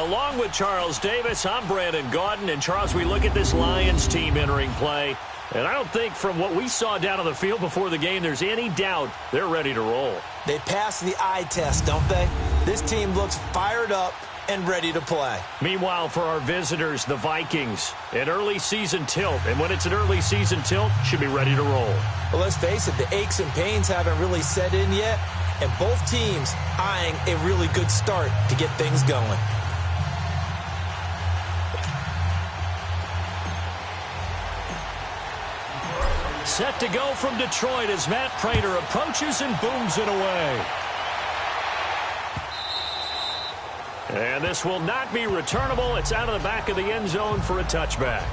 along with Charles Davis, I'm Brandon Gaudin. And, Charles, we look at this Lions team entering play, and I don't think from what we saw down on the field before the game there's any doubt they're ready to roll. They passed the eye test, don't they? This team looks fired up and ready to play. Meanwhile, for our visitors, the Vikings, an early season tilt. And when it's an early season tilt, should be ready to roll. Well, let's face it, the aches and pains haven't really set in yet, and both teams eyeing a really good start to get things going. Set to go from Detroit as Matt Prater approaches and booms it away. And this will not be returnable. It's out of the back of the end zone for a touchback.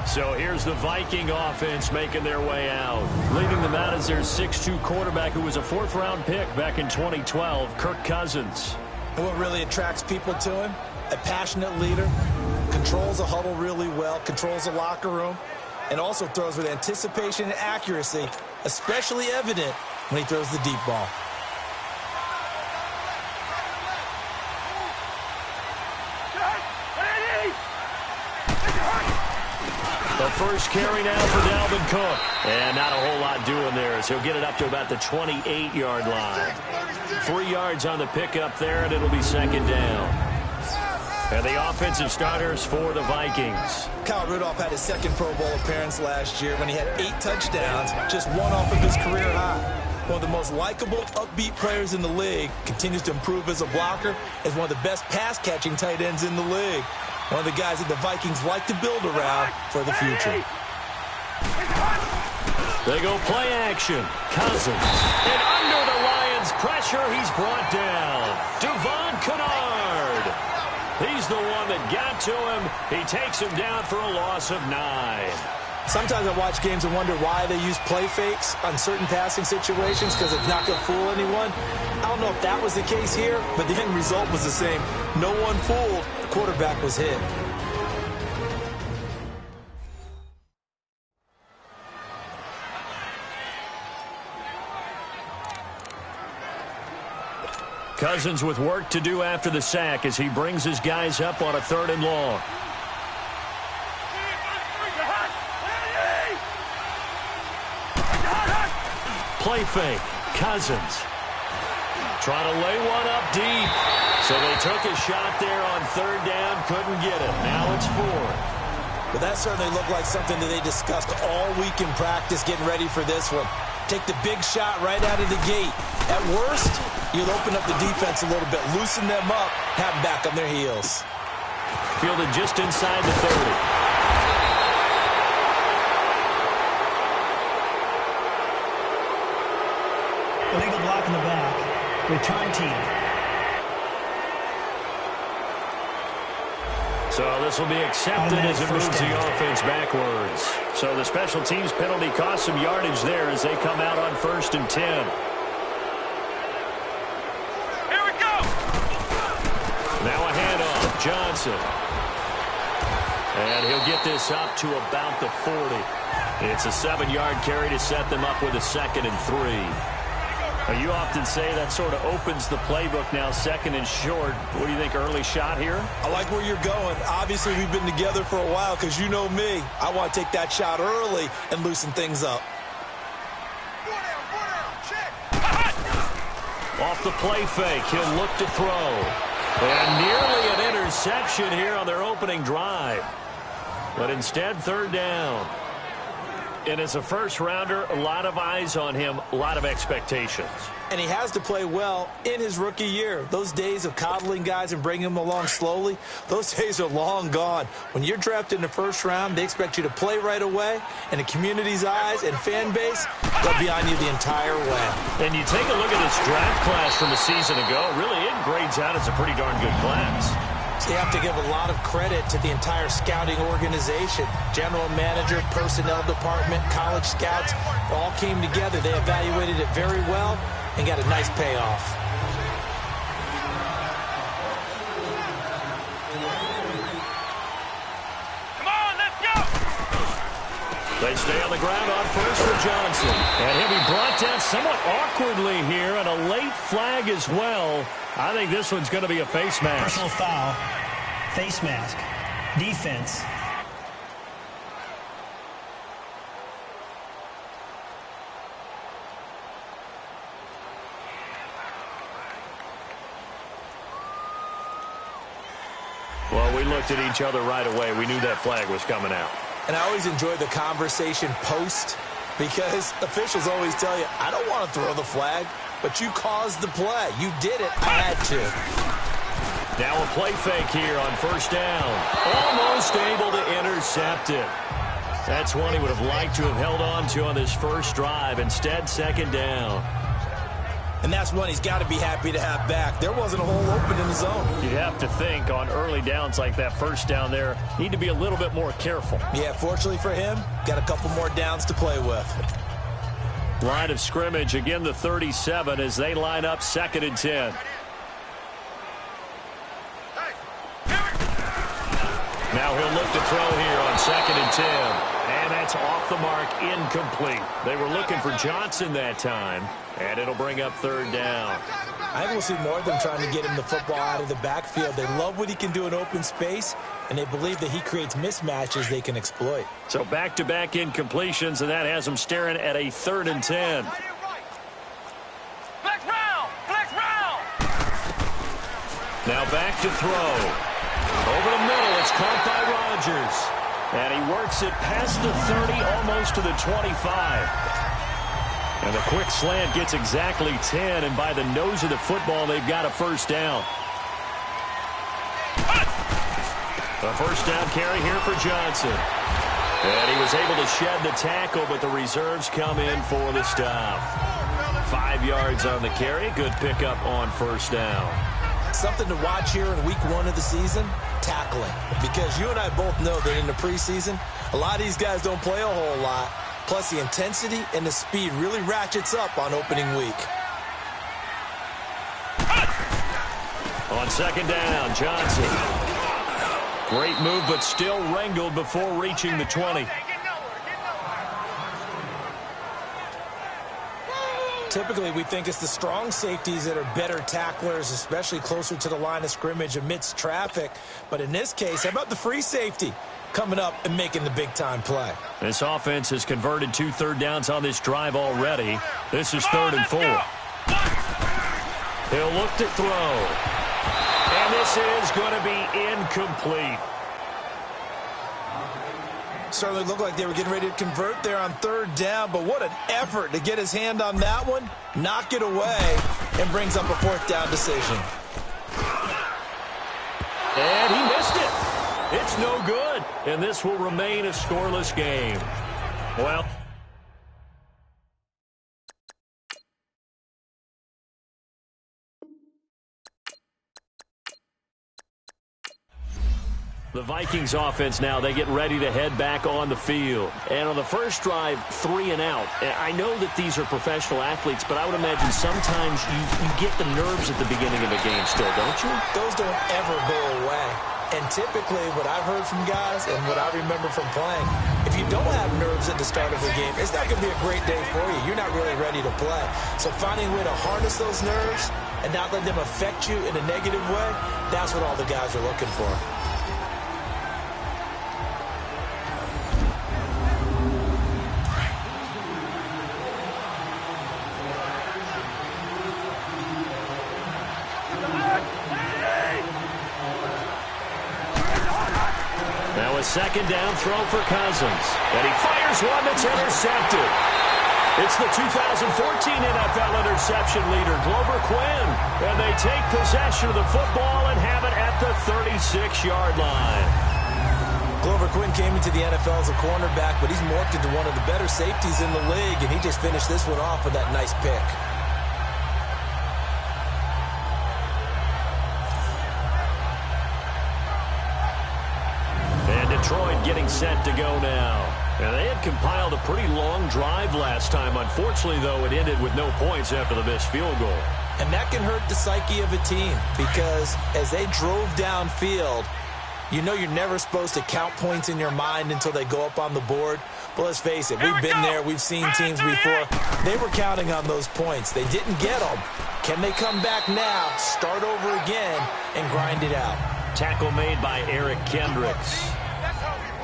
So here's the Viking offense making their way out. Leading them out is their 6'2 quarterback who was a fourth-round pick back in 2012, Kirk Cousins. And what really attracts people to him? A passionate leader, controls the huddle really well, controls the locker room, and also throws with anticipation and accuracy, especially evident when he throws the deep ball. The first carry now for Dalvin Cook. And not a whole lot doing there as he'll get it up to about the 28-yard line. 3 yards on the pickup there, and it'll be second down. And the offensive starters for the Vikings. Kyle Rudolph had his second Pro Bowl appearance last year when he had 8 touchdowns, just one off of his career high. One of the most likable, upbeat players in the league, continues to improve as a blocker, as one of the best pass-catching tight ends in the league. One of the guys that the Vikings like to build around for the future. They go play action. Cousins. And under the Lions' pressure, he's brought down. Devon Kennard. He's the one that got to him. He takes him down for a loss of 9. Sometimes I watch games and wonder why they use play fakes on certain passing situations because it's not going to fool anyone. I don't know if that was the case here, but the end result was the same. No one fooled. The quarterback was hit. Cousins with work to do after the sack as he brings his guys up on a 3rd and long. Play fake. Cousins. Trying to lay one up deep. So they took a shot there on 3rd down. Couldn't get it. Now it's 4th. But that certainly looked like something that they discussed all week in practice getting ready for this one. Take the big shot right out of the gate. At worst, you'll open up the defense a little bit, loosen them up, have them back on their heels. Fielded just inside the 30. Illegal block in the back. Return team. So this will be accepted as it moves the offense backwards. So the special teams penalty cost some yardage there as they come out on 1st and 10. Here we go. Now a handoff. Johnson. And he'll get this up to about the 40. It's a 7-yard carry to set them up with a 2nd and 3. You often say that sort of opens the playbook now, 2nd and short. What do you think, early shot here? I like where you're going. Obviously, we've been together for a while because you know me. I want to take that shot early and loosen things up. Off the play fake, he'll look to throw. And nearly an interception here on their opening drive. But instead, 3rd down. And as a first-rounder, a lot of eyes on him, a lot of expectations. And he has to play well in his rookie year. Those days of coddling guys and bringing them along slowly, those days are long gone. When you're drafted in the 1st round, they expect you to play right away. And the community's eyes and fan base, they'll be on you the entire way. And you take a look at this draft class from a season ago, really it grades out as a pretty darn good class. So you have to give a lot of credit to the entire scouting organization. General manager, personnel department, college scouts, all came together. They evaluated it very well and got a nice payoff. Come on, let's go. They stay on the ground on 1st for Johnson. And he'll be brought down somewhat awkwardly here, and a late flag as well. I think this one's going to be a face mask. Personal foul. Face mask. Defense. Well, we looked at each other right away. We knew that flag was coming out. And I always enjoy the conversation post because officials always tell you, I don't want to throw the flag, but you caused the play. You did it. I had to. Now a play fake here on first down. Almost able to intercept it. That's one he would have liked to have held on to on this first drive. Instead, second down. And that's one he's got to be happy to have back. There wasn't a hole open in the zone. You'd have to think on early downs like that first down there, need to be a little bit more careful. Yeah, fortunately for him, got a couple more downs to play with. Line of scrimmage, again the 37 as they line up 2nd and 10. Now he'll look to throw here on 2nd and 10. And that's off the mark, incomplete. They were looking for Johnson that time, and it'll bring up 3rd down. I think we'll see more of them trying to get him the football out of the backfield. They love what he can do in open space, and they believe that he creates mismatches they can exploit. So back-to-back incompletions, and that has them staring at a 3rd and 10. Flex round! Flex round! Now back to throw. Over the middle, it's caught by Rodgers. And he works it past the 30, almost to the 25. And the quick slant gets exactly 10, and by the nose of the football, they've got a first down. A first down carry here for Johnson. And he was able to shed the tackle, but the reserves come in for the stop. 5 yards on the carry. Good pickup on first down. Something to watch here in week 1 of the season, tackling. Because you and I both know that in the preseason, a lot of these guys don't play a whole lot. Plus, the intensity and the speed really ratchets up on opening week. On 2nd down, Johnson. Great move, but still wrangled before reaching the 20. Typically, we think it's the strong safeties that are better tacklers, especially closer to the line of scrimmage amidst traffic. But in this case, how about the free safety coming up and making the big-time play? This offense has converted 2 third downs on this drive already. This is 3rd and 4. He'll look to throw. And this is going to be incomplete. Certainly looked like they were getting ready to convert there on 3rd down, but what an effort to get his hand on that one, knock it away, and brings up a 4th down decision. And he missed it. It's no good, and this will remain a scoreless game. Well, the Vikings offense now, they get ready to head back on the field. And on the first drive, 3 and out. I know that these are professional athletes, but I would imagine sometimes you get the nerves at the beginning of a game still, don't you? Those don't ever go away. And typically what I've heard from guys and what I remember from playing, if you don't have nerves at the start of a game, it's not going to be a great day for you. You're not really ready to play. So finding a way to harness those nerves and not let them affect you in a negative way, that's what all the guys are looking for. Now a 2nd down throw for Cousins. And he fires one that's intercepted. It's the 2014 NFL interception leader, Glover Quinn. And they take possession of the football and have it at the 36-yard line. Glover Quinn came into the NFL as a cornerback, but he's morphed into one of the better safeties in the league, and he just finished this one off with that nice pick. Detroit getting set to go now. And they had compiled a pretty long drive last time. Unfortunately, though, it ended with no points after the missed field goal. And that can hurt the psyche of a team because as they drove downfield, you know you're never supposed to count points in your mind until they go up on the board. But let's face it, we've been there. We've seen teams before. They were counting on those points. They didn't get them. Can they come back now, start over again, and grind it out? Tackle made by Eric Kendricks.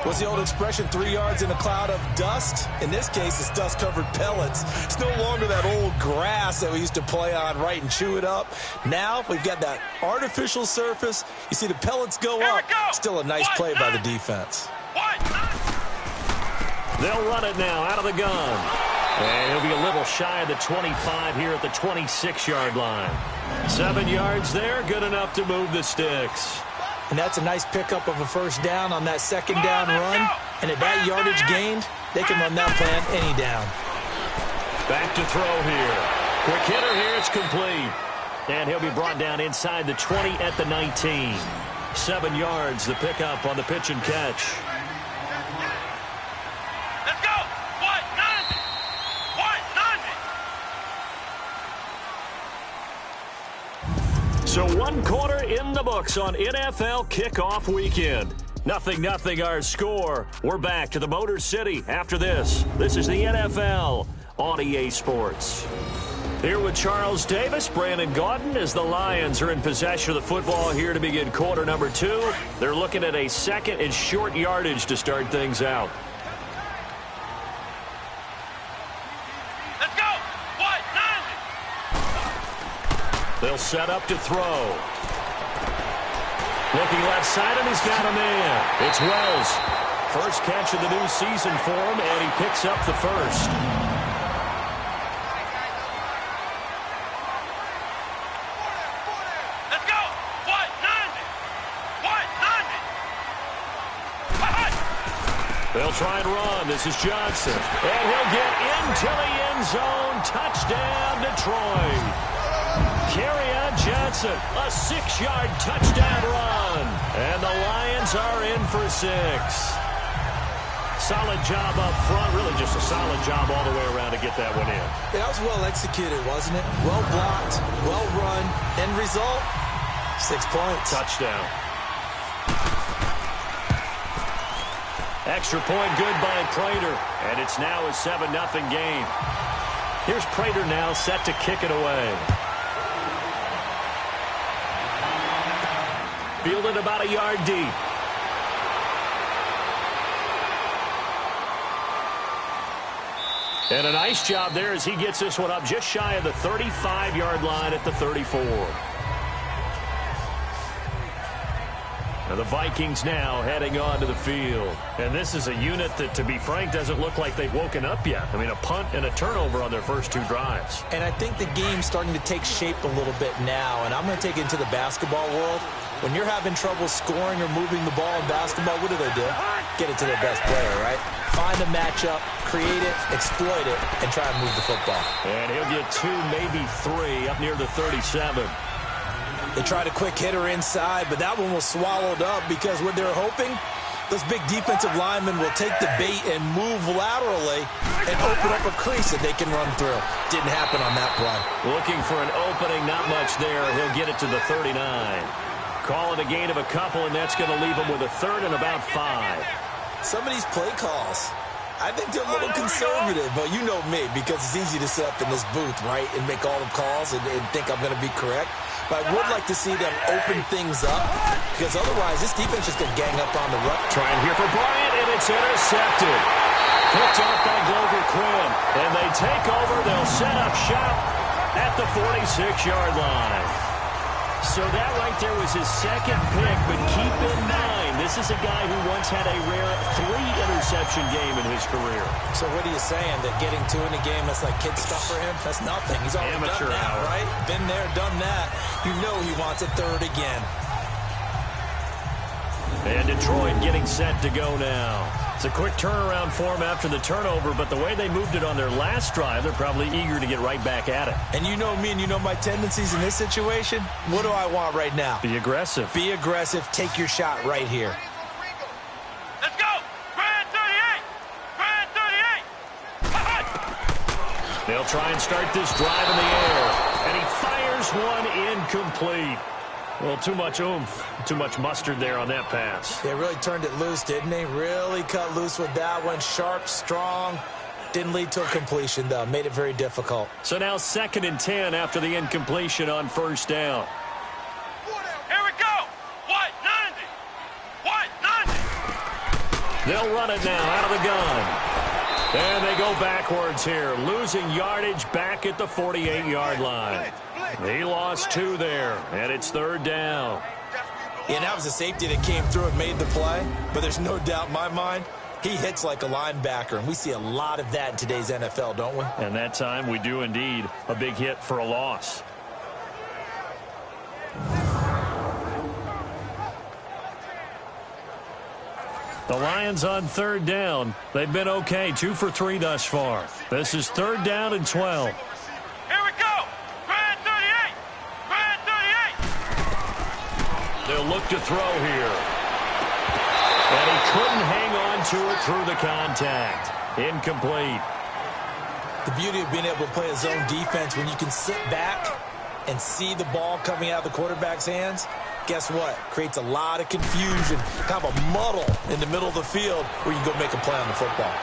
What's the old expression, 3 yards in a cloud of dust? In this case, it's dust-covered pellets. It's no longer that old grass that we used to play on, right, and chew it up. Now we've got that artificial surface. You see the pellets go up. Still a nice play by the defense. They'll run it now out of the gun. And he'll be a little shy of the 25 here at the 26-yard line. 7 yards there, good enough to move the sticks. And that's a nice pickup of a first down on that second down run. And at that yardage gained, they can run that plan any down. Back to throw here. Quick hitter here, it's complete. And he'll be brought down inside the 20 at the 19. 7 yards, the pickup on the pitch and catch. Let's go! What? None! What? None! So 1 quarter in the books on NFL kickoff weekend. 0-0 our score. We're back to the Motor City after this. This is the NFL on EA Sports. Here with Charles Davis, Brandon Gaudin, as the Lions are in possession of the football here to begin quarter number 2. They're looking at a second and short yardage to start things out. Let's go! What? None! They'll set up to throw. Looking left side, and he's got a man. It's Wells. First catch of the new season for him, and he picks up the first. Let's go! What? None! What? None! They'll try and run. This is Johnson. And he'll get into the end zone. Touchdown, Detroit. Kerryon Johnson, a 6-yard touchdown run. And the Lions are in for 6. Solid job up front. Really just a solid job all the way around to get that one in. That was well executed, wasn't it? Well blocked, well run. End result, 6 points. Touchdown. Extra point good by Prater. And it's now a 7-0 game. Here's Prater now set to kick it away. Fielded about a yard deep. And a nice job there as he gets this one up just shy of the 35-yard line at the 34. And the Vikings now heading onto the field. And this is a unit that, to be frank, doesn't look like they've woken up yet. I mean, a punt and a turnover on their first 2 drives. And I think the game's starting to take shape a little bit now. And I'm going to take it into the basketball world. When you're having trouble scoring or moving the ball in basketball, what do? Get it to their best player, right? Find a matchup, create it, exploit it, and try and move the football. And he'll get 2, maybe 3, up near the 37. They tried a quick hitter inside, but that one was swallowed up because what they're hoping, those big defensive linemen will take the bait and move laterally and open up a crease that they can run through. Didn't happen on that play. Looking for an opening, not much there. He'll get it to the 39. Call it a gain of a couple, and that's going to leave him with a 3rd and about 5. Some of these play calls, I think they're a little conservative, but you know me, because it's easy to sit up in this booth, right, and make all the calls and think I'm going to be correct. But I would like to see them open things up, because otherwise this defense is going to gang up on the run. Trying here for Bryant, and it's intercepted. Picked off by Glover Quinn, and they take over. They'll set up shop at the 46-yard line. So that right there was his 2nd pick, but keep in mind, this is a guy who once had a rare 3-interception game in his career. So what are you saying, that getting 2 in a game, that's like kid stuff for him? That's nothing. He's already amateur done that, hour. right? Been there, done that. You know he wants a 3rd again. And Detroit getting set to go now. It's a quick turnaround for them after the turnover, but the way they moved it on their last drive, they're probably eager to get right back at it. And you know me and you know my tendencies in this situation. What do I want right now? Be aggressive. Be aggressive. Take your shot right here. Let's go! Grand 38! Grand 38! They'll try and start this drive in the air. And he fires one incomplete. Well, too much oomph, too much mustard there on that pass. They really turned it loose, didn't they? Really cut loose with that one. Sharp, strong. Didn't lead to a completion, though. Made it very difficult. So now 2nd and 10 after the incompletion on 1st down. Here we go! What? None! They'll run it now out of the gun. And they go backwards here, losing yardage back at the 48-yard line. He lost 2 there, and it's 3rd down. And that was a safety that came through and made the play, but there's no doubt in my mind, he hits like a linebacker, and we see a lot of that in today's NFL, don't we? And that time we do indeed. A big hit for a loss. The Lions on 3rd down. They've been okay, 2 for 3 thus far. This is 3rd down and 12. Here we go. Grand 38. Grand 38. They'll look to throw here. And he couldn't hang on to it through the contact. Incomplete. The beauty of being able to play a zone defense when you can sit back and see the ball coming out of the quarterback's hands, guess what? Creates a lot of confusion, kind of a muddle in the middle of the field where you can go make a play on the football.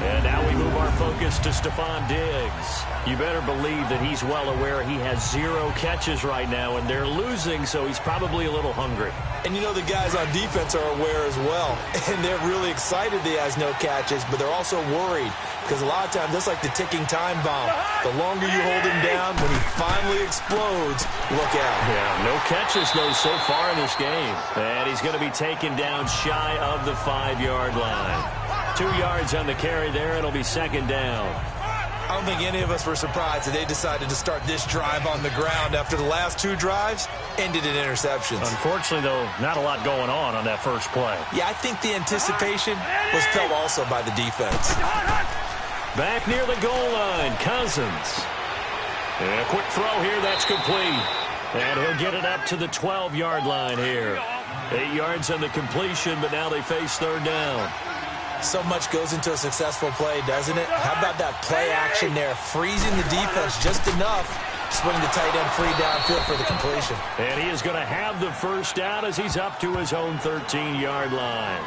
And now we move our focus to Stephon Diggs. You better believe that he's well aware he has 0 catches right now, and they're losing, so he's probably a little hungry. And you know the guys on defense are aware as well. And they're really excited that he has no catches, but they're also worried because a lot of times that's like the ticking time bomb. The longer you hold him down, when he finally explodes, look out. Yeah, no catches, though, so far in this game. And he's going to be taken down shy of the 5-yard line. 2 yards on the carry there. It'll be 2nd down. I don't think any of us were surprised that they decided to start this drive on the ground after the last 2 drives ended in interceptions. Unfortunately, though, not a lot going on that first play. Yeah, I think the anticipation was felt also by the defense. Back near the goal line, Cousins. And a quick throw here, that's complete. And he'll get it up to the 12-yard line here. 8 yards on the completion, but now they face 3rd down. So much goes into a successful play, doesn't it? How about that play action there, freezing the defense just enough, swing the tight end free downfield for the completion. And he is going to have the first down as he's up to his own 13-yard line.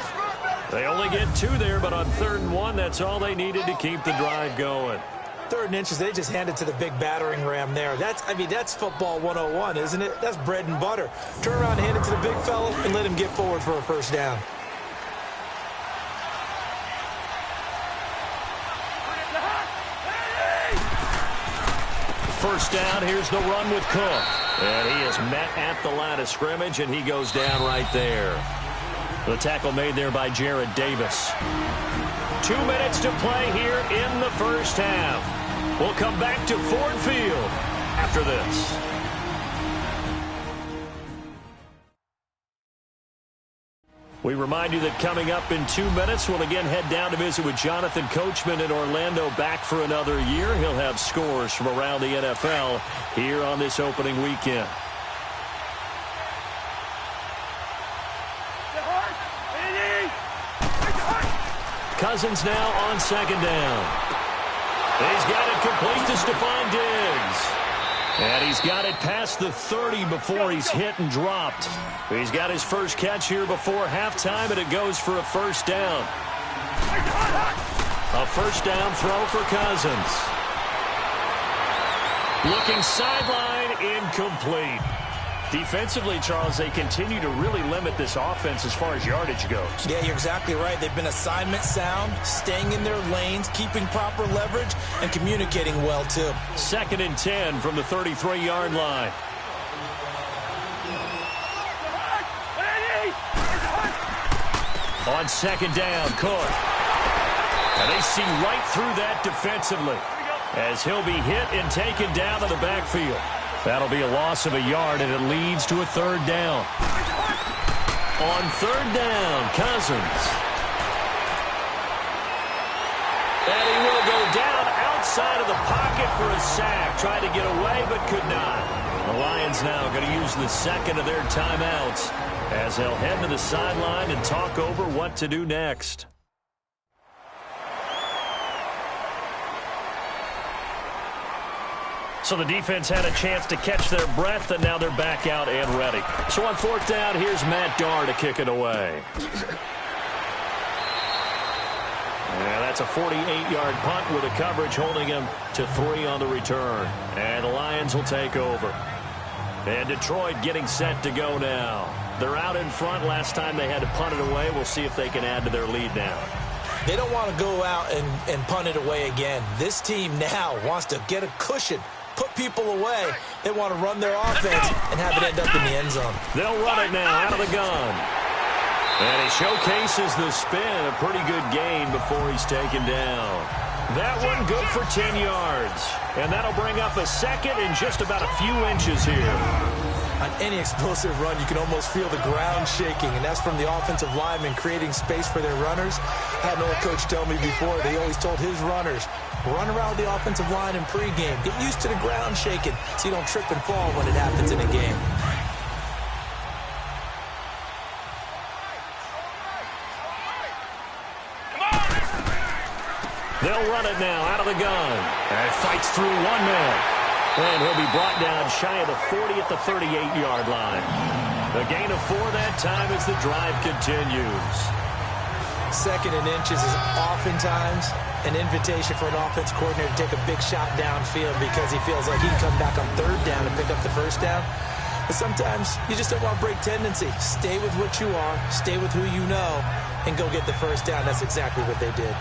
They only get 2 there, but on 3rd and 1, that's all they needed to keep the drive going. 3rd and inches, they just hand it to the big battering ram there. That's football 101, isn't it? That's bread and butter. Turn around and hand it to the big fella and let him get forward for a first down. First down, here's the run with Cook. And he is met at the line of scrimmage, and he goes down right there. The tackle made there by Jared Davis. 2 minutes to play here in the first half. We'll come back to Ford Field after this. We remind you that coming up in 2 minutes, we'll again head down to visit with Jonathan Coachman in Orlando, back for another year. He'll have scores from around the NFL here on this opening weekend. Cousins now on 2nd down. He's got it complete to Stephon Diggs. And he's got it past the 30 before he's hit and dropped. He's got his first catch here before halftime, and it goes for a first down. A first down throw for Cousins. Looking sideline, incomplete. Defensively, Charles, they continue to really limit this offense as far as yardage goes. Yeah, you're exactly right. They've been assignment sound, staying in their lanes, keeping proper leverage, and communicating well, too. 2nd and 10 from the 33-yard line. On 2nd down, Cook. And they see right through that defensively as he'll be hit and taken down to the backfield. That'll be a loss of a yard, and it leads to a 3rd down. On 3rd down, Cousins. And he will go down outside of the pocket for a sack. Tried to get away, but could not. The Lions now going to use the 2nd of their timeouts as they'll head to the sideline and talk over what to do next. So the defense had a chance to catch their breath, and now they're back out and ready. So on 4th down, here's Matt Darr to kick it away. That's a 48-yard punt with a coverage holding him to 3 on the return. And the Lions will take over. And Detroit getting set to go now. They're out in front. Last time they had to punt it away. We'll see if they can add to their lead now. They don't want to go out and punt it away again. This team now wants to get a cushion, put people away. They want to run their offense and have it end up in the end zone. They'll run it now out of the gun. And he showcases the spin. A pretty good gain before he's taken down. That one good for 10 yards. And that'll bring up a second and just about a few inches here. On any explosive run, you can almost feel the ground shaking, and that's from the offensive linemen creating space for their runners. I had an old coach tell me before, they always told his runners, run around the offensive line in pregame. Get used to the ground shaking so you don't trip and fall when it happens in a game. They'll run it now out of the gun. And fights through one man. And he'll be brought down shy of the 40 at the 38-yard line. A gain of 4 that time as the drive continues. Second and inches is oftentimes an invitation for an offense coordinator to take a big shot downfield because he feels like he can come back on third down and pick up the first down. But sometimes you just don't want to break tendency. Stay with what you are, stay with who you know, and go get the first down. That's exactly what they did.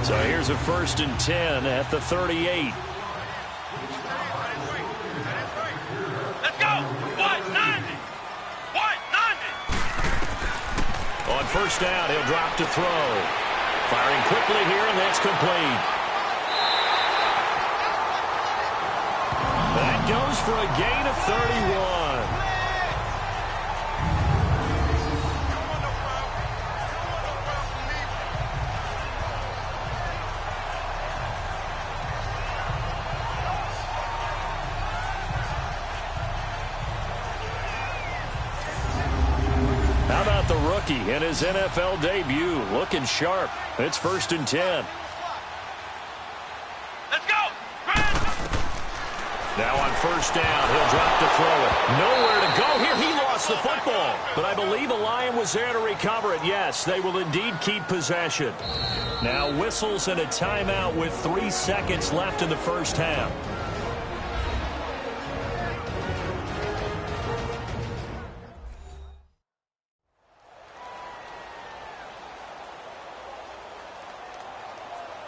So here's a 1st and 10 at the 38. Let's go. 190. 190. On first down, he'll drop to throw. Firing quickly here, and that's complete. That goes for a gain of 31. In his NFL debut, looking sharp. It's 1st and 10. Let's go. Now on first down, he'll drop to throw it. Nowhere to go here. He lost the football. But I believe a Lion was there to recover it. Yes, they will indeed keep possession. Now whistles and a timeout with 3 seconds left in the first half.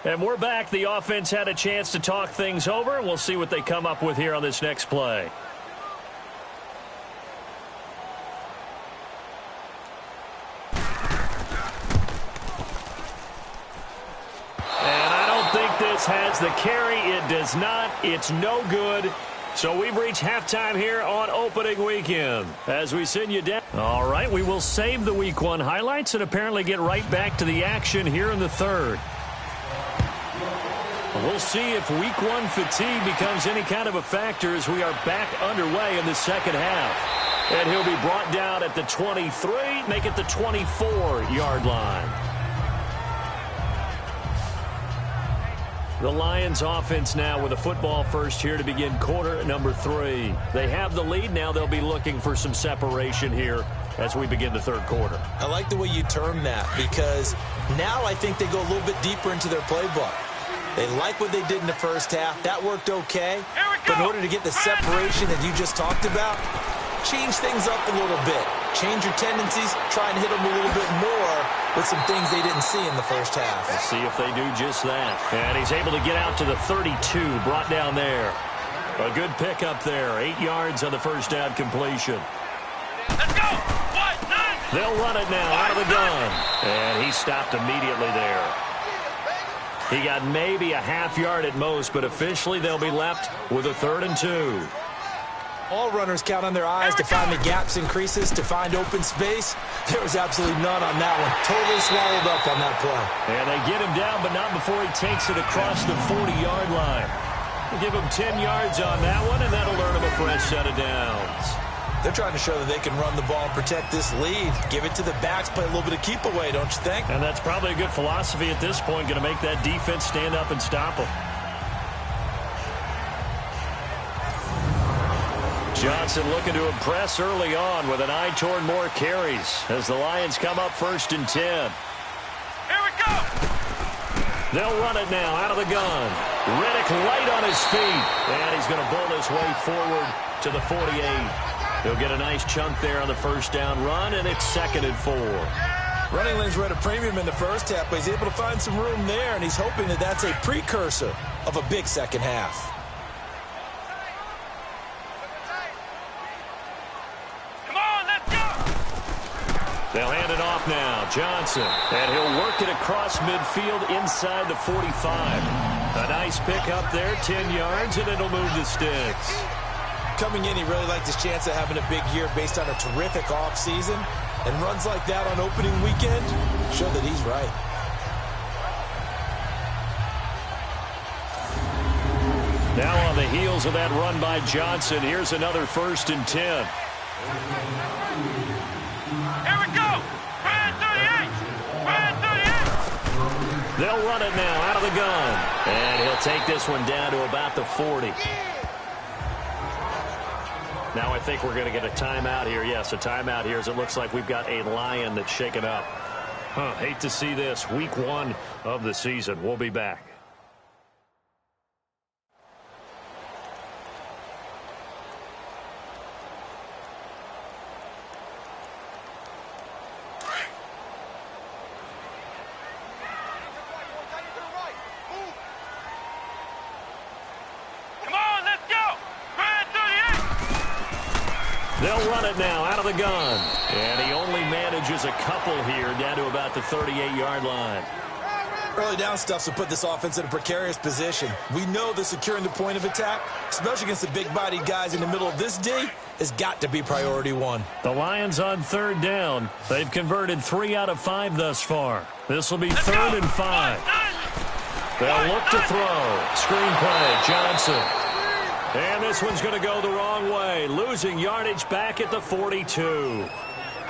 And we're back. The offense had a chance to talk things over. We'll see what they come up with here on this next play. And I don't think this has the carry. It does not. It's no good. So we've reached halftime here on opening weekend. As we send you down. All right, we will save the Week 1 highlights and apparently get right back to the action here in the third. We'll see if Week 1 fatigue becomes any kind of a factor as we are back underway in the second half. And he'll be brought down at the 23, make it the 24-yard line. The Lions offense now with a football first here to begin quarter number 3. They have the lead. Now they'll be looking for some separation here as we begin the third quarter. I like the way you term that because now I think they go a little bit deeper into their playbook. They like what they did in the first half. That worked okay. But in order to get the separation that you just talked about, change things up a little bit. Change your tendencies. Try and hit them a little bit more with some things they didn't see in the first half. Let's see if they do just that. And he's able to get out to the 32, brought down there. A good pickup there. 8 yards on the first down completion. Let's go. They'll run it now out of the gun. And he stopped immediately there. He got maybe a half yard at most, but officially they'll be left with a 3rd and 2. All runners count on their eyes to find the gaps and creases, to find open space. There was absolutely none on that one. Totally swallowed up on that play. And they get him down, but not before he takes it across the 40-yard line. We'll give him 10 yards on that one, and that'll earn him a fresh set of downs. They're trying to show that they can run the ball and protect this lead. Give it to the backs, play a little bit of keep away, don't you think? And that's probably a good philosophy at this point, going to make that defense stand up and stop them. Johnson looking to impress early on with an eye toward more carries as the Lions come up 1st and 10. Here we go. They'll run it now out of the gun. Riddick light on his feet, and he's going to bull his way forward to the 48. He'll get a nice chunk there on the first down run, and it's 2nd and 4. Running lanes were at a premium in the first half, but he's able to find some room there, and he's hoping that that's a precursor of a big second half. They'll hand it off now. Johnson. And he'll work it across midfield inside the 45. A nice pick up there, 10 yards, and it'll move the sticks. Coming in, he really liked his chance of having a big year based on a terrific offseason. And runs like that on opening weekend show that he's right. Now on the heels of that run by Johnson, here's another 1st and 10. They'll run it now out of the gun. And he'll take this one down to about the 40. Now I think we're going to get a timeout here. Yes, a timeout here as it looks like we've got a Lion that's shaken up. Hate to see this. Week 1 of the season. We'll be back. They'll run it now out of the gun. And he only manages a couple here down to about the 38-yard line. Early down stuff to put this offense in a precarious position. We know that securing the point of attack, especially against the big-bodied guys in the middle of this D, has got to be priority 1. The Lions on 3rd down. They've converted 3 out of 5 thus far. This will be 3rd and 5. They'll look to throw. Screen play, Johnson. And this one's going to go the wrong way. Losing yardage back at the 42.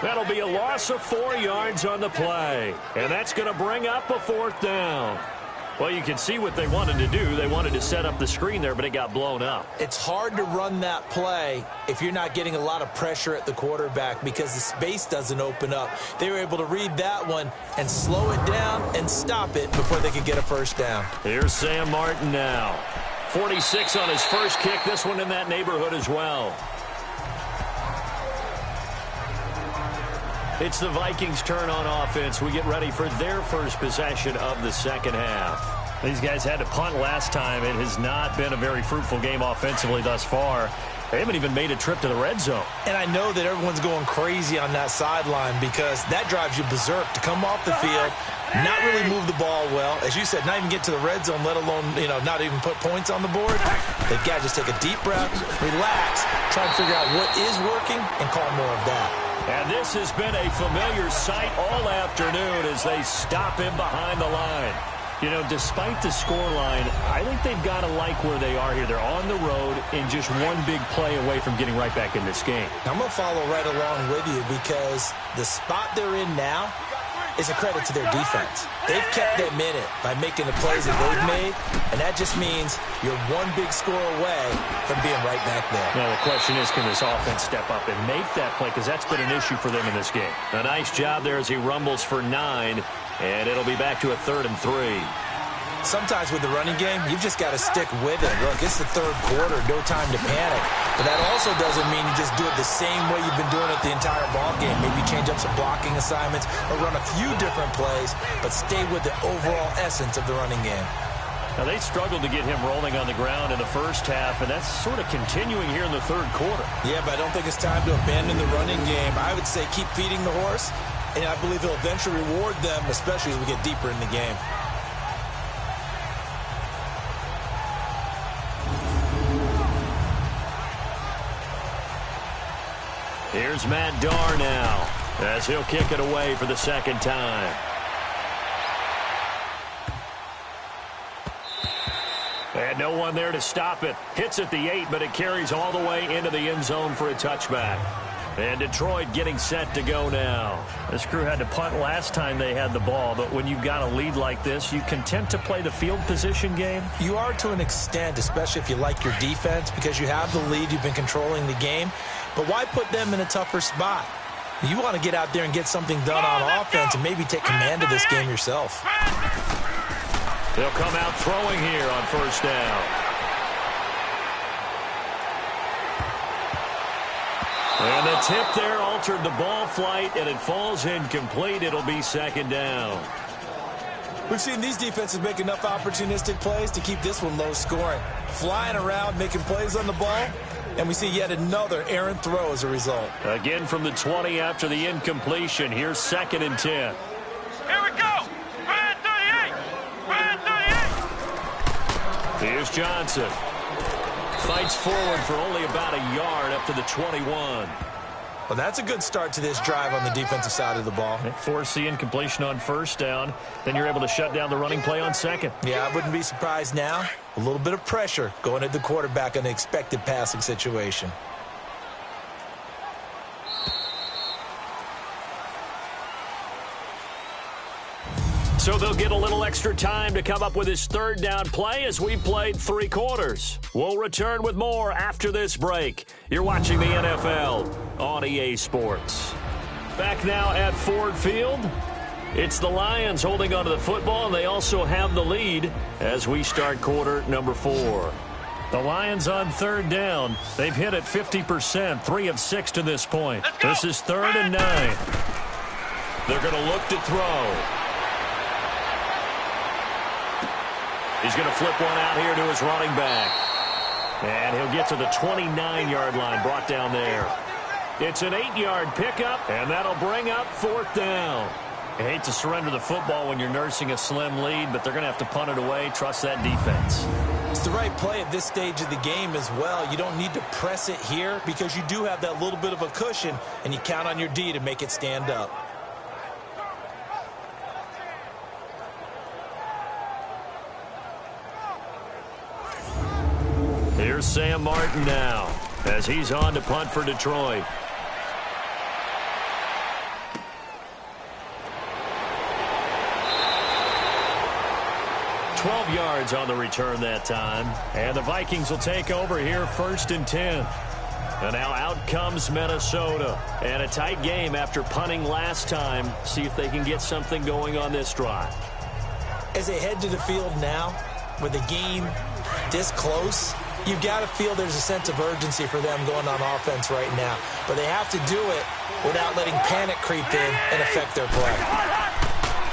That'll be a loss of 4 yards on the play. And that's going to bring up a 4th down. Well, you can see what they wanted to do. They wanted to set up the screen there, but it got blown up. It's hard to run that play if you're not getting a lot of pressure at the quarterback because the space doesn't open up. They were able to read that one and slow it down and stop it before they could get a 1st down. Here's Sam Martin now. 46 on his first kick. This one in that neighborhood as well. It's the Vikings' turn on offense. We get ready for their first possession of the second half. These guys had to punt last time. It has not been a very fruitful game offensively thus far. They haven't even made a trip to the red zone. And I know that everyone's going crazy on that sideline because that drives you berserk to come off the field, not really move the ball well. As you said, not even get to the red zone, let alone, not even put points on the board. They've got to just take a deep breath, relax, try and figure out what is working, and call more of that. And this has been a familiar sight all afternoon as they stop him behind the line. Despite the scoreline, I think they've got to like where they are here. They're on the road and just one big play away from getting right back in this game. I'm going to follow right along with you because the spot they're in now is a credit to their defense. They've kept them in it by making the plays that they've made, and that just means you're one big score away from being right back there. Now, the question is, can this offense step up and make that play? Because that's been an issue for them in this game. A nice job there as he rumbles for 9. And it'll be back to a 3rd and 3. Sometimes with the running game, you've just got to stick with it. Look, it's the 3rd quarter, no time to panic. But that also doesn't mean you just do it the same way you've been doing it the entire ball game. Maybe change up some blocking assignments or run a few different plays, but stay with the overall essence of the running game. Now, they struggled to get him rolling on the ground in the first half, and that's sort of continuing here in the 3rd quarter. Yeah, but I don't think it's time to abandon the running game. I would say keep feeding the horse. And I believe he'll eventually reward them, especially as we get deeper in the game. Here's Matt Darr now as he'll kick it away for the 2nd time. And no one there to stop it. Hits at the 8, but it carries all the way into the end zone for a touchback. And Detroit getting set to go now. This crew had to punt last time they had the ball, but when you've got a lead like this, you content to play the field position game? You are to an extent, especially if you like your defense, because you have the lead, you've been controlling the game. But why put them in a tougher spot? You want to get out there and get something done on offense and maybe take command of this game yourself. They'll come out throwing here on first down. And the tip there altered the ball flight, and it falls incomplete. It'll be second down. We've seen these defenses make enough opportunistic plays to keep this one low scoring. Flying around, making plays on the ball, and we see yet another errant throw as a result. Again from the 20 after the incompletion. Here's 2nd and 10. Here we go. Red 38. Red 38. Here's Johnson. Fights forward for only about a yard up to the 21. Well, that's a good start to this drive on the defensive side of the ball. Force the incompletion on first down. Then you're able to shut down the running play on second. Yeah, I wouldn't be surprised now. A little bit of pressure going at the quarterback in an expected passing situation. So they'll get a little extra time to come up with his 3rd down play as we played 3 quarters. We'll return with more after this break. You're watching the NFL on EA Sports. Back now at Ford Field. It's the Lions holding onto the football, and they also have the lead as we start quarter number 4. The Lions on 3rd down. They've hit it 50%, 3 of 6 to this point. This is 3rd and 9. They're going to look to throw. He's going to flip one out here to his running back. And he'll get to the 29-yard line, brought down there. It's an 8-yard pickup, and that'll bring up 4th down. I hate to surrender the football when you're nursing a slim lead, but they're going to have to punt it away. Trust that defense. It's the right play at this stage of the game as well. You don't need to press it here because you do have that little bit of a cushion, and you count on your D to make it stand up. Here's Sam Martin now as he's on to punt for Detroit. Yards on the return that time. And the Vikings will take over here 1st and 10. And now out comes Minnesota. And a tight game after punting last time. See if they can get something going on this drive. As they head to the field now, with the game this close, you've got to feel there's a sense of urgency for them going on offense right now. But they have to do it without letting panic creep in and affect their play.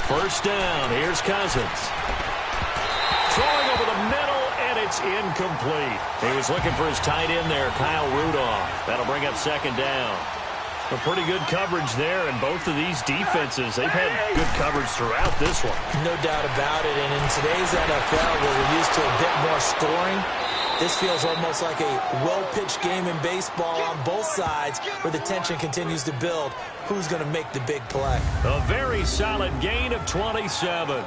First down. Here's Cousins. Throwing over the middle, and it's incomplete. He was looking for his tight end there, Kyle Rudolph. That'll bring up 2nd down. A pretty good coverage there, and both of these defenses, they've had good coverage throughout this one. No doubt about it, and in today's NFL, where we're used to a bit more scoring, this feels almost like a well-pitched game in baseball on both sides where the tension continues to build. Who's going to make the big play? A very solid gain of 27.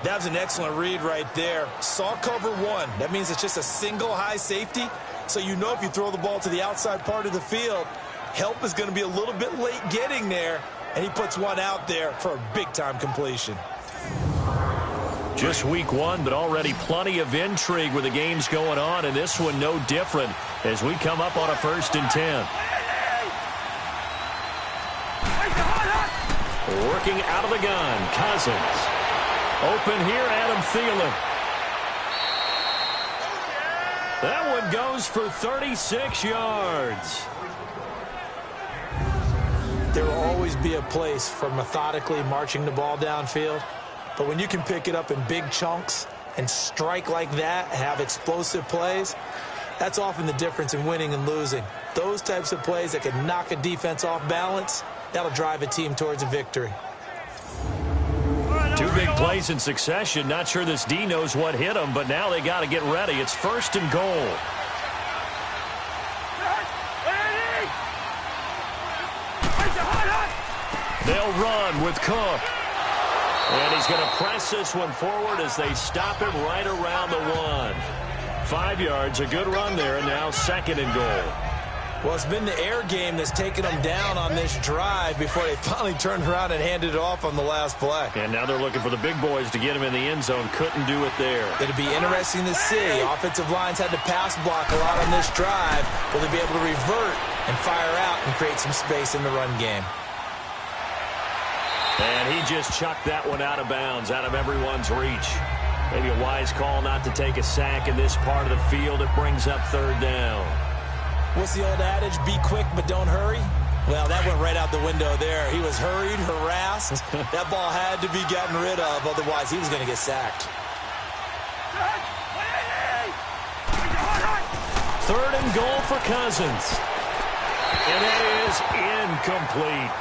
That was an excellent read right there. Saw cover 1. That means it's just a single high safety. So you know if you throw the ball to the outside part of the field, help is going to be a little bit late getting there. And he puts one out there for a big-time completion. Just week 1, but already plenty of intrigue with the games going on. And this one no different as we come up on a 1st and 10. Working out of the gun, Cousins. Open here, Adam Thielen. That one goes for 36 yards. There will always be a place for methodically marching the ball downfield. But when you can pick it up in big chunks and strike like that, have explosive plays, that's often the difference in winning and losing. Those types of plays that can knock a defense off balance, that'll drive a team towards a victory. 2 big plays in succession. Not sure this D knows what hit them, but now they got to get ready. It's 1st and goal. They'll run with Cook. And he's going to press this one forward as they stop him right around the 1. 5 yards, a good run there, and now 2nd and goal. Well, it's been the air game that's taken them down on this drive before they finally turned around and handed it off on the last play. And now they're looking for the big boys to get him in the end zone. Couldn't do it there. It'll be interesting to see. Offensive lines had to pass block a lot on this drive. Will they be able to revert and fire out and create some space in the run game? And he just chucked that one out of bounds, out of everyone's reach. Maybe a wise call not to take a sack in this part of the field. It brings up third down. What's the old adage? Be quick, but don't hurry. Well, that went right out the window there. He was hurried, harassed. That ball had to be gotten rid of, otherwise he was going to get sacked. Third and goal for Cousins. And that is incomplete.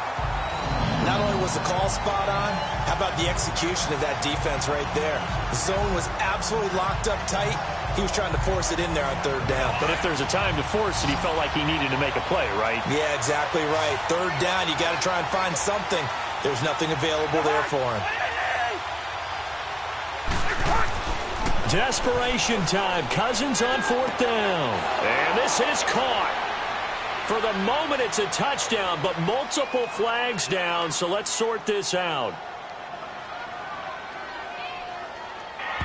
Not only was the call spot on, how about the execution of that defense right there? The zone was absolutely locked up tight. He was trying to force it in there on third down. But if there's a time to force it, he felt like he needed to make a play, right? Yeah, exactly right. Third down, you got to try and find something. There's nothing available there for him. Desperation time. Cousins on fourth down. And this is caught. For the moment, it's a touchdown, but multiple flags down, so let's sort this out.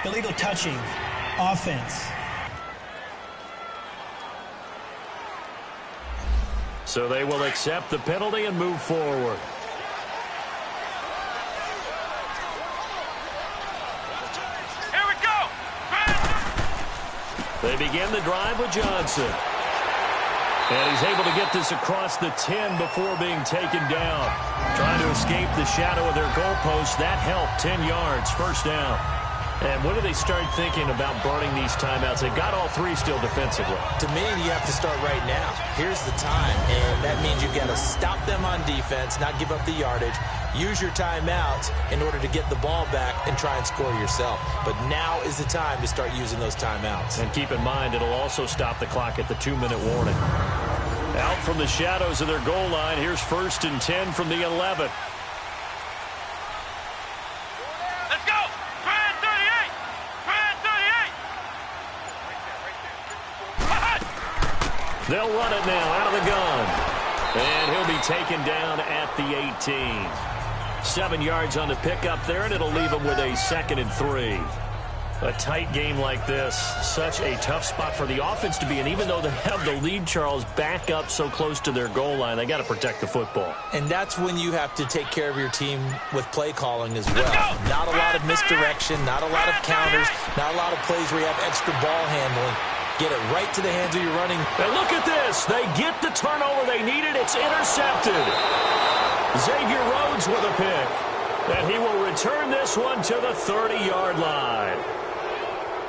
Illegal touching. Offense. So they will accept the penalty and move forward. Here we go. They begin the drive with Johnson. And he's able to get this across the 10 before being taken down. Trying to escape the shadow of their goalpost. That helped. 10 yards, first down. And when do they start thinking about burning these timeouts? They've got all three still defensively. To me, you have to start right now. Here's the time, and that means you've got to stop them on defense, not give up the yardage. Use your timeouts in order to get the ball back and try and score yourself. But now is the time to start using those timeouts. And keep in mind, it'll also stop the clock at the 2-minute warning. Out from the shadows of their goal line, here's 1st and 10 from the 11. Let's go. Grand 38. Grand 38. They'll run it now out of the gun. And he'll be taken down at the 18. 7 yards on the pickup there, and it'll leave him with a 2nd and 3. A tight game like this, such a tough spot for the offense to be in. Even though they have the lead, Charles, back up so close to their goal line, they got to protect the football. And that's when you have to take care of your team with play calling as well. Not a lot of misdirection, not a lot of counters, not a lot of plays where you have extra ball handling. Get it right to the hands of your running. And look at this. They get the turnover they needed. It's intercepted. Xavier Rhodes with a pick. And he will return this one to the 30-yard line.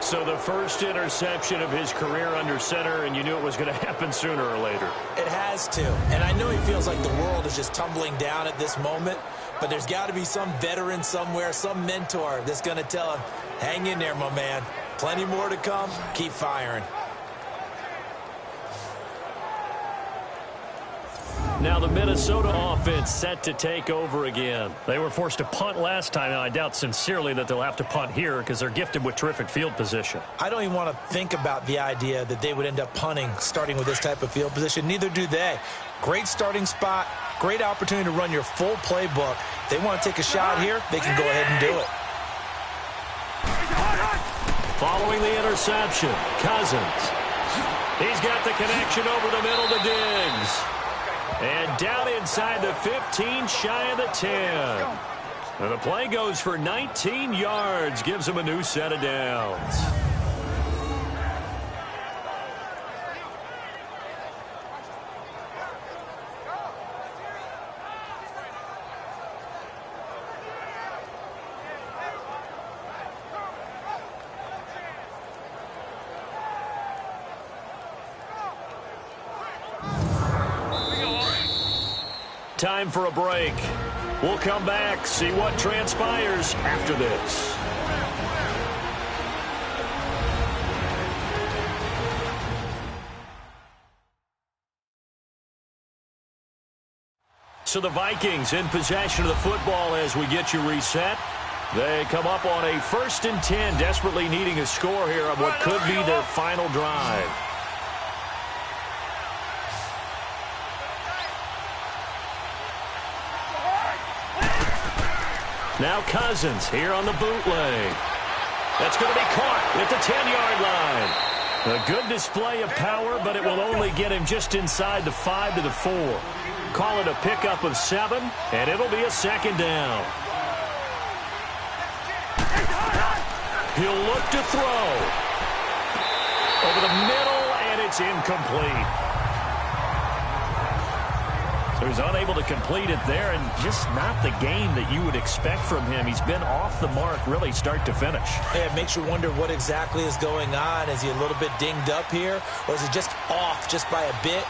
So the first interception of his career under center, and you knew it was going to happen sooner or later. It has to. And I know he feels like the world is just tumbling down at this moment, but there's got to be some veteran somewhere, some mentor that's going to tell him, hang in there, my man. Plenty more to come. Keep firing. Now the Minnesota offense set to take over again. They were forced to punt last time. Now, I doubt sincerely that they'll have to punt here because they're gifted with terrific field position. I don't even want to think about the idea that they would end up punting starting with this type of field position. Neither do they. Great starting spot, great opportunity to run your full playbook. If they want to take a shot here, they can go ahead and do it. Following the interception, Cousins. He's got the connection over the middle to Diggs. And down inside the 15, shy of the 10. And the play goes for 19 yards, gives him a new set of downs. Time for a break. We'll come back, see what transpires after this. So the Vikings in possession of the football as we get you reset. They come up on a 1st and 10, desperately needing a score here on what could be their final drive. Now Cousins here on the bootleg. That's going to be caught at the 10-yard line. A good display of power, but it will only get him just inside the 5 to the 4. Call it a pickup of 7, and it'll be a second down. He'll look to throw. Over the middle, and it's incomplete. So he's unable to complete it there, and just not the game that you would expect from him. He's been off the mark really start to finish. Yeah, it makes you wonder what exactly is going on. Is he a little bit dinged up here, or is it just off just by a bit?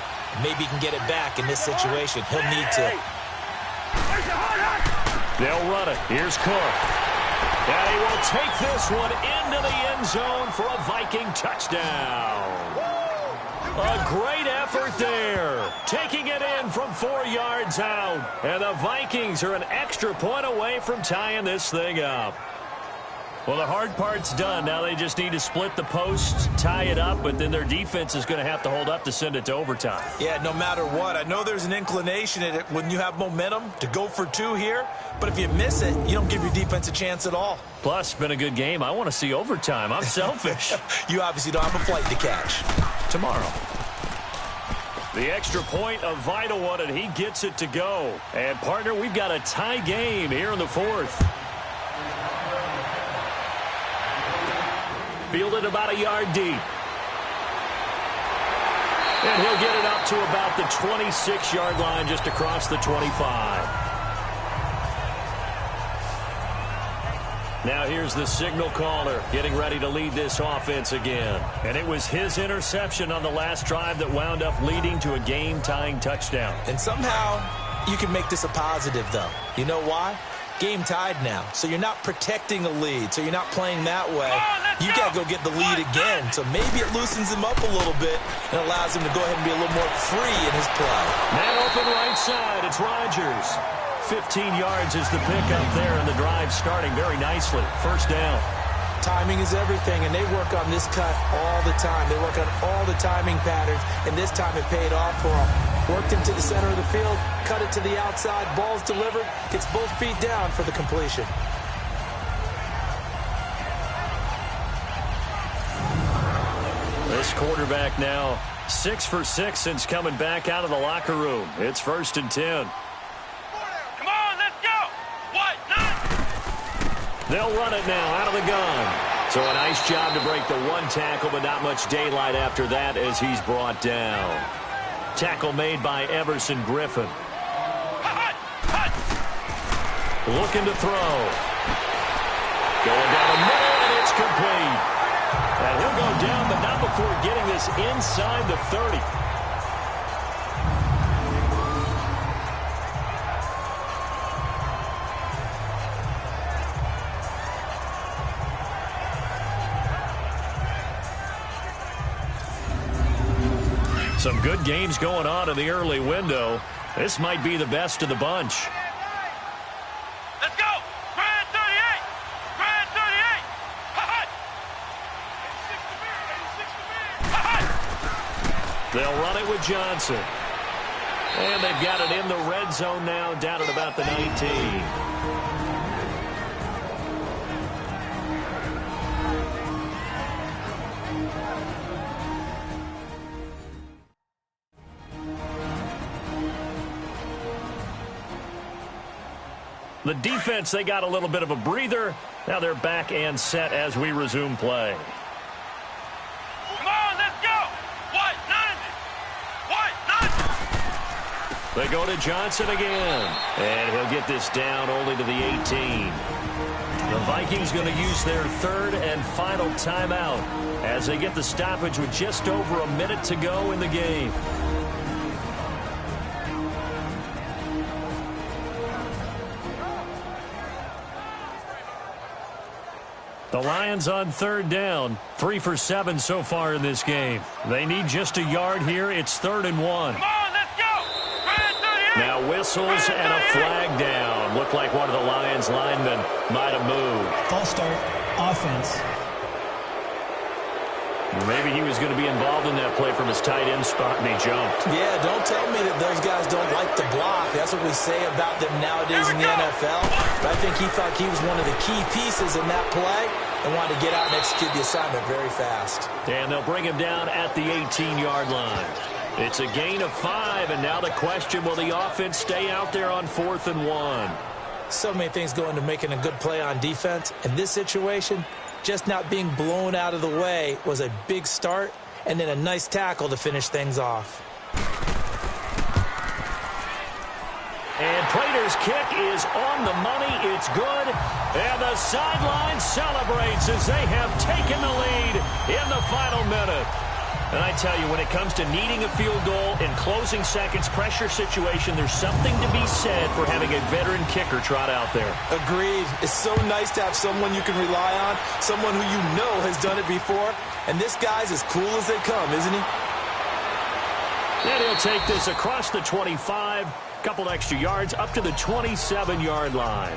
Maybe he can get it back in this situation. He'll need to. They'll run it. Here's Cook. And he will take this one into the end zone for a Viking touchdown. A great effort there. Taking it in from 4 yards out. And the Vikings are an extra point away from tying this thing up. Well, the hard part's done. Now they just need to split the posts, tie it up, but then their defense is going to have to hold up to send it to overtime. Yeah, no matter what. I know there's an inclination in it when you have momentum to go for 2 here, but if you miss it, you don't give your defense a chance at all. Plus, been a good game. I want to see overtime. I'm selfish. You obviously don't have a flight to catch. Tomorrow. The extra point, a vital one, and he gets it to go. And, partner, we've got a tie game here in the 4th. Fielded about a yard deep. And he'll get it up to about the 26-yard line, just across the 25. Now here's the signal caller getting ready to lead this offense again. And it was his interception on the last drive that wound up leading to a game-tying touchdown. And somehow you can make this a positive, though. You know why? Game tied now, so you're not protecting a lead, so you're not playing that way. You got to go get the lead again, so maybe it loosens him up a little bit and allows him to go ahead and be a little more free in his play. Man open right side, it's Rodgers. 15 yards is the pickup there, and the drive starting very nicely. First down. Timing is everything, and they work on this cut all the time. They work on all the timing patterns, and this time it paid off for them. Worked him to the center of the field, cut it to the outside, ball's delivered, gets both feet down for the completion. This quarterback now 6 for 6 since coming back out of the locker room. It's 1st and 10. Come on, let's go. What? None. They'll run it now out of the gun. So a nice job to break the 1 tackle, but not much daylight after that as he's brought down. Tackle made by Everson Griffin. Looking to throw. Going down the middle, and it's complete. And he'll go down, but not before getting this inside the 30. Some good games going on in the early window. This might be the best of the bunch. Let's go. Grand 38. Grand 38. They'll run it with Johnson. And they've got it in the red zone now, down at about the 19. The defense, they got a little bit of a breather. Now they're back and set as we resume play. Come on, let's go. What? None. They go to Johnson again. And he'll get this down only to the 18. The Vikings going to use their 3rd and final timeout as they get the stoppage with just over a minute to go in the game. The Lions on 3rd down, 3 for 7 so far in this game. They need just a yard here. It's 3rd and 1. Come on, let's go. Grand 38. Now whistles and a flag down. Looked like one of the Lions linemen might have moved. False start, offense. Maybe he was going to be involved in that play from his tight end spot, and he jumped. Yeah, don't tell me that those guys don't like to block. Exactly. That's what we say about them nowadays in the NFL. But I think he thought he was one of the key pieces in that play and wanted to get out and execute the assignment very fast. And they'll bring him down at the 18-yard line. It's a gain of 5, and now the question, will the offense stay out there on 4th and 1? So many things go into making a good play on defense. In this situation, just not being blown out of the way was a big start, and then a nice tackle to finish things off. And Prater's kick is on the money. It's good. And the sideline celebrates as they have taken the lead in the final minute. And I tell you, when it comes to needing a field goal in closing seconds pressure situation, there's something to be said for having a veteran kicker trot out there. Agreed. It's so nice to have someone you can rely on, someone who you know has done it before. And this guy's as cool as they come, isn't he? And he'll take this across the 25, couple extra yards up to the 27-yard line.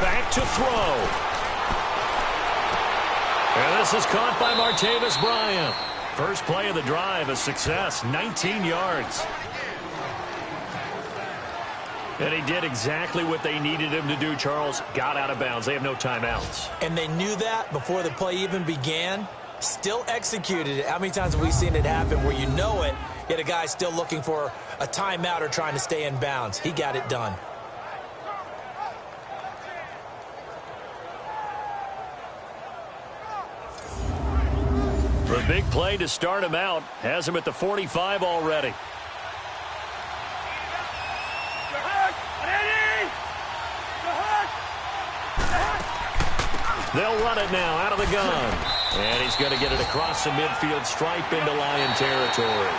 Back to throw. And this is caught by Martavis Bryant. First play of the drive, a success, 19 yards. And he did exactly what they needed him to do, Charles. Got out of bounds. They have no timeouts. And they knew that before the play even began. Still executed it. How many times have we seen it happen where you know it, yet a guy's still looking for a timeout or trying to stay in bounds? He got it done. The big play to start him out has him at the 45 already. They'll run it now out of the gun. And he's going to get it across the midfield stripe into Lion territory.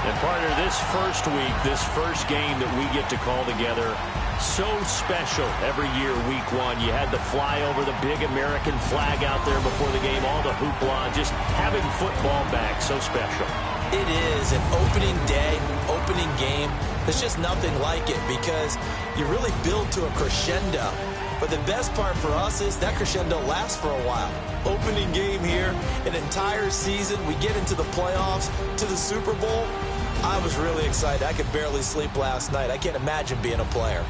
And partner, this first week, this first game that we get to call together, so special every year, week 1. You had the fly over the big American flag out there before the game, all the hoopla, just having football back, so special. It is an opening day, opening game. There's just nothing like it because you really build to a crescendo. But the best part for us is that crescendo lasts for a while. Opening game here, an entire season. We get into the playoffs, to the Super Bowl. I was really excited. I could barely sleep last night. I can't imagine being a player.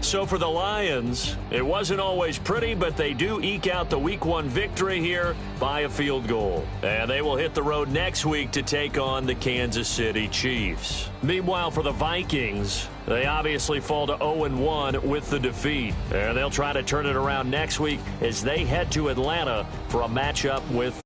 So for the Lions, it wasn't always pretty, but they do eke out the Week 1 victory here by a field goal. And they will hit the road next week to take on the Kansas City Chiefs. Meanwhile, for the Vikings, they obviously fall to 0-1 with the defeat. And they'll try to turn it around next week as they head to Atlanta for a matchup with